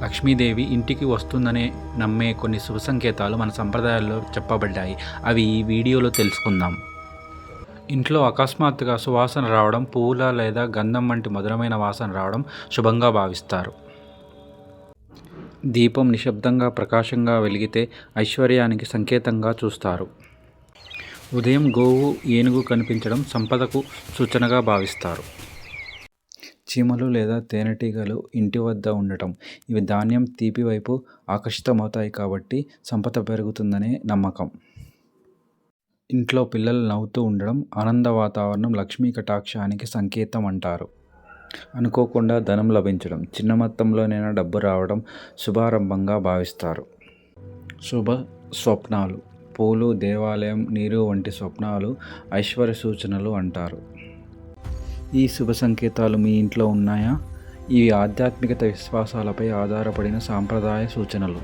లక్ష్మీదేవి ఇంటికి వస్తుందనే నమ్మే కొన్ని శుభ సంకేతాలు మన సంప్రదాయాల్లో చెప్పబడ్డాయి. అవి ఈ వీడియోలో తెలుసుకుందాం. ఇంట్లో అకస్మాత్తుగా సువాసన రావడం, పువ్వుల లేదా గంధం వంటి మధురమైన వాసన రావడం శుభంగా భావిస్తారు. దీపం నిశ్శబ్దంగా ప్రకాశంగా వెలిగితే ఐశ్వర్యానికి సంకేతంగా చూస్తారు. ఉదయం గోవు, ఏనుగు కనిపించడం సంపదకు సూచనగా భావిస్తారు. చీమలు లేదా తేనెటీగలు ఇంటి వద్ద ఉండటం, ఇవి ధాన్యం, తీపి వైపు ఆకర్షితమవుతాయి కాబట్టి సంపద పెరుగుతుందనే నమ్మకం. ఇంట్లో పిల్లలు నవ్వుతూ ఉండడం, ఆనంద వాతావరణం లక్ష్మీ కటాక్షానికి సంకేతం అంటారు. అనుకోకుండా ధనం లభించడం, చిన్న మొత్తంలోనైనా డబ్బు రావడం శుభారంభంగా భావిస్తారు. శుభ స్వప్నాలు, పూలు, దేవాలయం, నీరు వంటి స్వప్నాలు ఐశ్వర్య సూచనలు అంటారు. ఈ శుభ సంకేతాలు మీ ఇంట్లో ఉన్నాయా? ఇవి ఆధ్యాత్మికత విశ్వాసాలపై ఆధారపడిన సాంప్రదాయ సూచనలు.